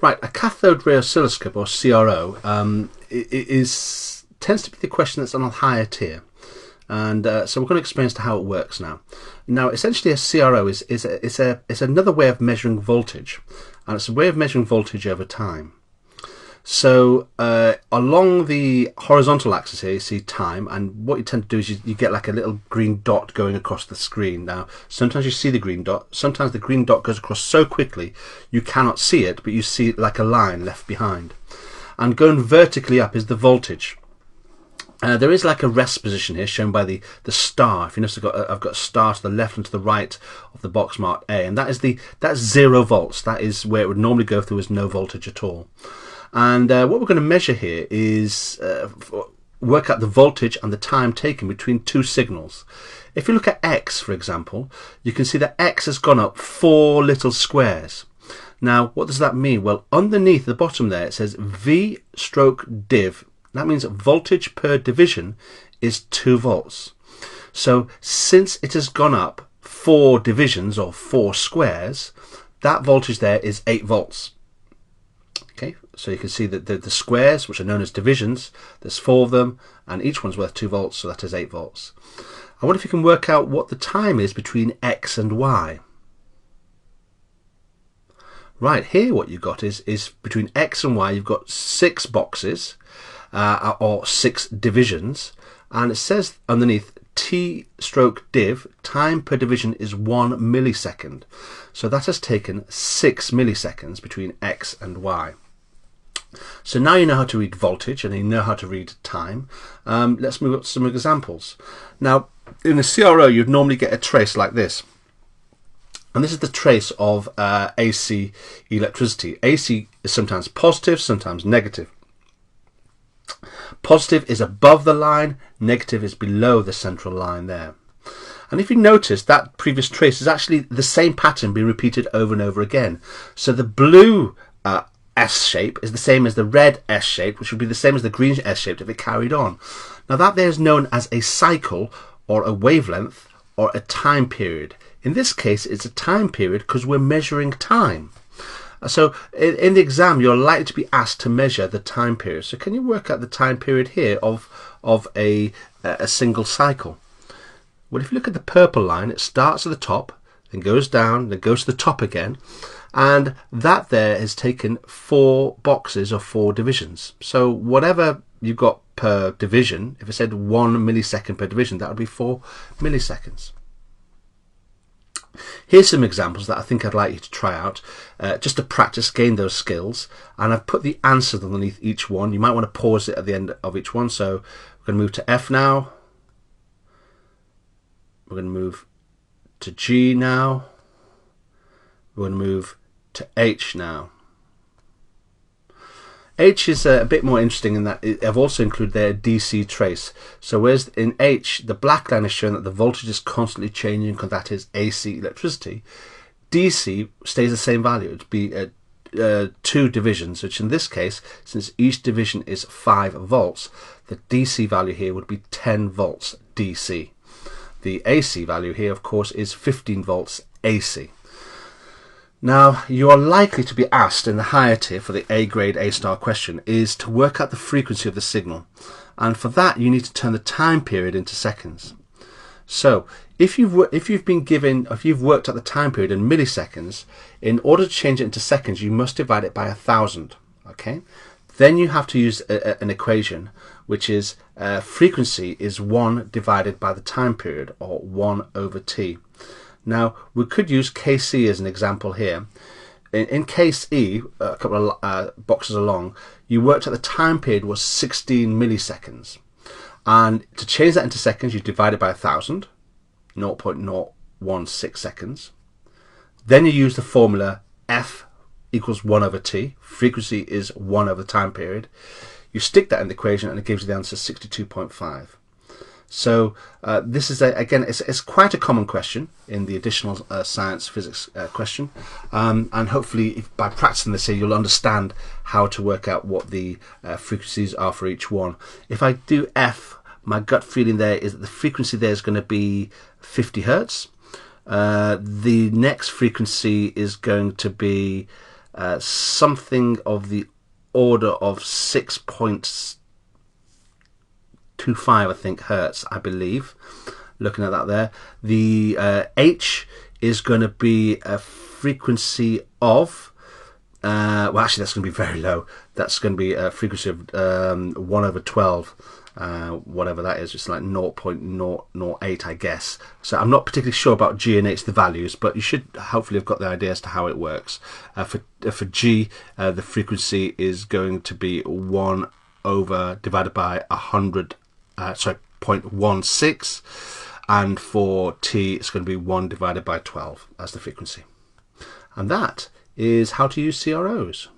Right, a cathode ray oscilloscope, or CRO, tends to be the question that's on a higher tier. And so we're going to explain as to how it works now. Now, essentially, a CRO is another way of measuring voltage, and it's a way of measuring voltage over time. So along the horizontal axis here, you see time, and what you tend to do is you get like a little green dot going across the screen. Now, sometimes you see the green dot, sometimes the green dot goes across so quickly you cannot see it, but you see it like a line left behind. And going vertically up is the voltage. There is like a rest position here shown by the star. If you notice, I've got a star to the left and to the right of the box marked A, and that's 0 volts. That is where it would normally go if there was no voltage at all. And what we're going to measure here is work out the voltage and the time taken between two signals. If you look at X, for example, you can see that X has gone up 4 little squares. Now, what does that mean? Well, underneath the bottom there, it says V stroke div. That means voltage per division is 2 volts. So since it has gone up 4 divisions or 4 squares, that voltage there is 8 volts. Okay, so you can see that the squares, which are known as divisions, there's 4 of them, and each one's worth 2 volts, so that is 8 volts. I wonder if you can work out what the time is between X and Y. Right, here what you've got is between X and Y, you've got 6 boxes, or 6 divisions, and it says underneath T stroke div, time per division is 1 millisecond. So that has taken 6 milliseconds between X and Y. So now you know how to read voltage and you know how to read time. Let's move up to some examples. Now, in a CRO, you'd normally get a trace like this. And this is the trace of AC electricity. AC is sometimes positive, sometimes negative. Positive is above the line, negative is below the central line there. And if you notice, that previous trace is actually the same pattern being repeated over and over again. So the blue S shape is the same as the red S shape, which would be the same as the green S shape if it carried on. Now that there is known as a cycle, or a wavelength, or a time period. In this case, it's a time period because we're measuring time. So in the exam, you're likely to be asked to measure the time period. So can you work out the time period here of a single cycle? Well, if you look at the purple line, it starts at the top, then goes down, then goes to the top again. And that there has taken 4 boxes or 4 divisions. So whatever you've got per division, if it said 1 millisecond per division, that would be 4 milliseconds. Here's some examples that I think I'd like you to try out, just to practice, gain those skills. And I've put the answers underneath each one. You might want to pause it at the end of each one. So we're going to move to F now. We're going to move to G now. We're going to move to H now. H is a bit more interesting in that I've also included there a DC trace. So whereas in H, the black line is showing that the voltage is constantly changing because that is AC electricity. DC stays the same value. It'd be 2 divisions, which in this case, since each division is 5 volts, the DC value here would be 10 volts DC. The AC value here, of course, is 15 volts AC. Now, you are likely to be asked in the higher tier for the A grade A star question is to work out the frequency of the signal. And for that, you need to turn the time period into seconds. So if you've worked out the time period in milliseconds, in order to change it into seconds, you must divide it by 1,000. Okay? Then you have to use an equation, which is frequency is 1 divided by the time period, or 1 over t. Now, we could use case E as an example here. In case E, a couple of boxes along, you worked out the time period was 16 milliseconds. And to change that into seconds, you divide it by 1,000, 0.016 seconds. Then you use the formula F equals 1 over t. Frequency is 1 over time period. You stick that in the equation and it gives you the answer 62.5. So this is, again, it's quite a common question in the additional science physics question. And hopefully by practicing this here, you'll understand how to work out what the frequencies are for each one. If I do F, my gut feeling there is that the frequency there is going to be 50 hertz. The next frequency is going to be something of the order of 6.25, I think, hertz, I believe. Looking at that there, the H is going to be a frequency of, well, actually that's going to be very low. That's going to be a frequency of 1/12, whatever that is. It's like 0.008, I guess. So I'm not particularly sure about G and H, the values, but you should hopefully have got the idea as to how it works. For G, the frequency is going to be 1 divided by 100, 0.16. And for T, it's going to be 1 divided by 12 as the frequency. And that is how to use CROs.